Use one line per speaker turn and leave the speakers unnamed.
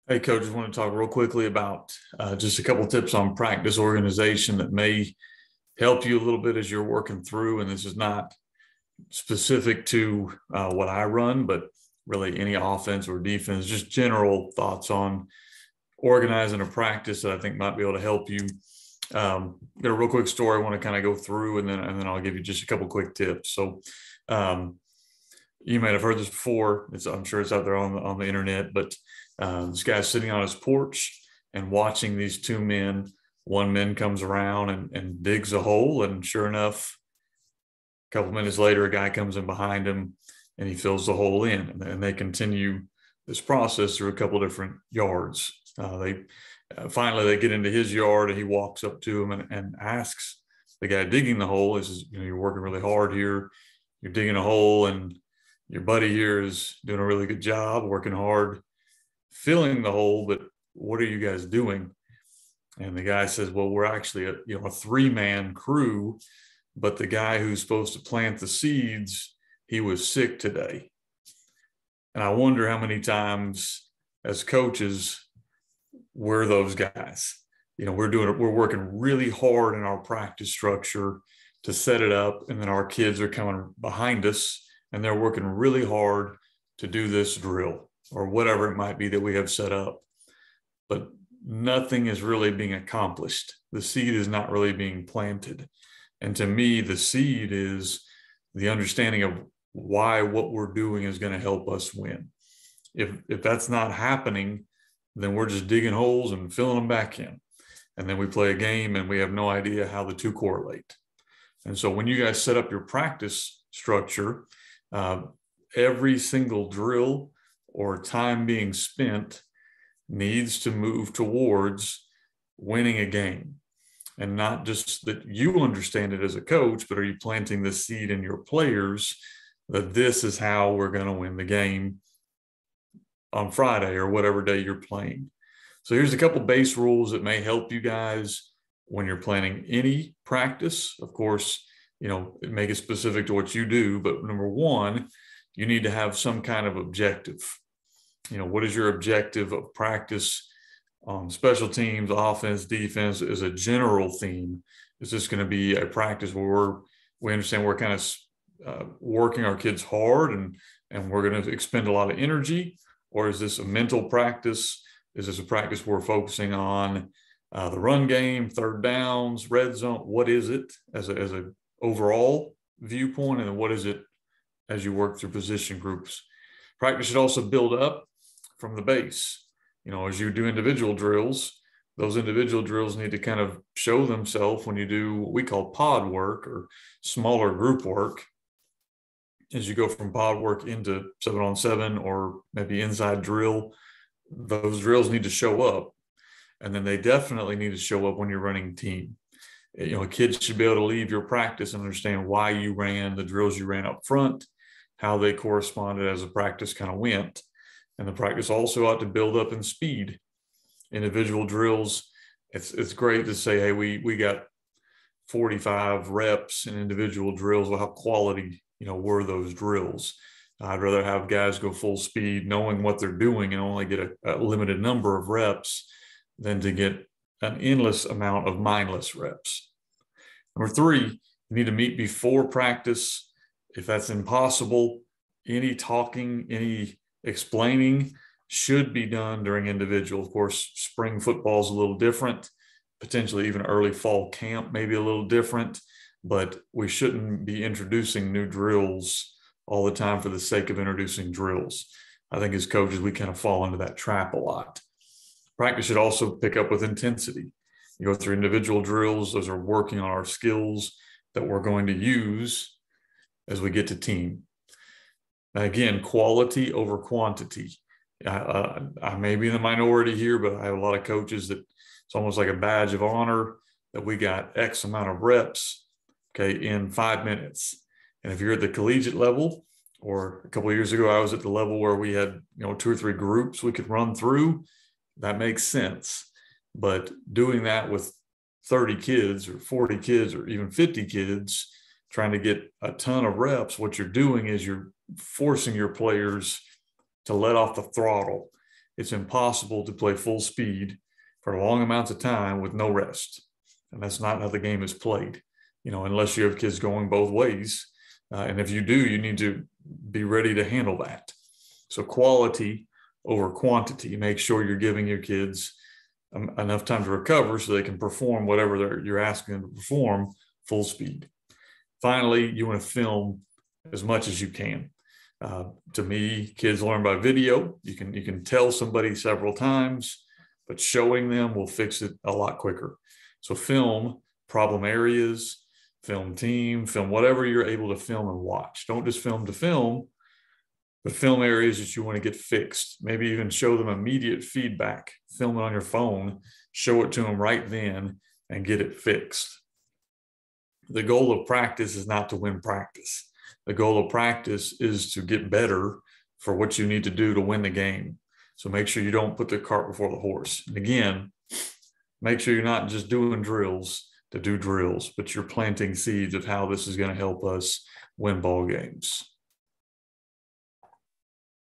Hey, Coach, just want to talk real quickly about just a couple tips on practice organization that may help you a little bit as you're working through. And this is not specific to what I run, but really any offense or defense, just general thoughts on organizing a practice that I think might be able to help you. Got a real quick story I want to kind of go through, and then I'll give you just a couple quick tips. So, um, you might have heard this before. I'm sure it's out there on the internet, but this guy's sitting on his porch and watching these two men. One man comes around and digs a hole, and sure enough, a couple minutes later, a guy comes in behind him and he fills the hole in, and they continue this process through a couple different yards. They finally they get into his yard, and he walks up to him and asks the guy digging the hole, "He says, you're working really hard here. You're digging a hole, and your buddy here is doing a really good job, working hard, filling the hole. But what are you guys doing?" And the guy says, "Well, we're actually a three-man crew, but the guy who's supposed to plant the seeds, he was sick today." And I wonder how many times as coaches we're those guys. We're working really hard in our practice structure to set it up, and then our kids are coming behind us and they're working really hard to do this drill or whatever it might be that we have set up. But nothing is really being accomplished. The seed is not really being planted. And to me, the seed is the understanding of why what we're doing is going to help us win. If that's not happening, then we're just digging holes and filling them back in. And then we play a game and we have no idea how the two correlate. And so when you guys set up your practice structure, every single drill or time being spent needs to move towards winning a game. And not just that you understand it as a coach, but are you planting the seed in your players that this is how we're going to win the game on Friday or whatever day you're playing. So here's a couple base rules that may help you guys when you're planning any practice. Of course, make it specific to what you do, but number one, you need to have some kind of objective. What is your objective of practice on special teams, offense, defense is a general theme? Is this going to be a practice where we understand we're kind of working our kids hard and we're going to expend a lot of energy? Or is this a mental practice? Is this a practice where we're focusing on the run game, third downs, red zone? What is it as a overall viewpoint, and what is it as you work through position groups? Practice should also build up from the base. As you do individual drills, those individual drills need to kind of show themselves when you do what we call pod work or smaller group work. As you go from pod work into 7-on-7 or maybe inside drill, those drills need to show up. And then they definitely need to show up when you're running team. Kids should be able to leave your practice and understand why you ran the drills you ran up front, how they corresponded as the practice kind of went. And the practice also ought to build up in speed. Individual drills, it's great to say, hey, we got 45 reps in individual drills. Well, how quality, were those drills? I'd rather have guys go full speed, knowing what they're doing and only get a limited number of reps than to get an endless amount of mindless reps. Number three, you need to meet before practice. If that's impossible, any talking, any explaining should be done during individual. Of course, spring football is a little different, potentially even early fall camp, maybe a little different, but we shouldn't be introducing new drills all the time for the sake of introducing drills. I think as coaches, we kind of fall into that trap a lot. Practice should also pick up with intensity. You go through individual drills. Those are working on our skills that we're going to use as we get to team. Now, again, quality over quantity. I may be in the minority here, but I have a lot of coaches that it's almost like a badge of honor that we got X amount of reps, in 5 minutes. And if you're at the collegiate level, or a couple of years ago, I was at the level where we had, 2 or 3 groups we could run through, that makes sense. But doing that with 30 kids or 40 kids or even 50 kids, trying to get a ton of reps, what you're doing is you're forcing your players to let off the throttle. it's impossible to play full speed for long amounts of time with no rest. And that's not how the game is played, unless you have kids going both ways. And if you do, you need to be ready to handle that. So quality over quantity. Make sure you're giving your kids enough time to recover so they can perform whatever you're asking them to perform full speed. Finally, you want to film as much as you can. To me, kids learn by video. You can tell somebody several times, but showing them will fix it a lot quicker. So film problem areas, film team, film whatever you're able to film and watch. Don't just film to film, but film areas that you want to get fixed. Maybe even show them immediate feedback. Film it on your phone, show it to them right then, and get it fixed. The goal of practice is not to win practice. The goal of practice is to get better for what you need to do to win the game. So make sure you don't put the cart before the horse. And again, make sure you're not just doing drills to do drills, but you're planting seeds of how this is going to help us win ball games.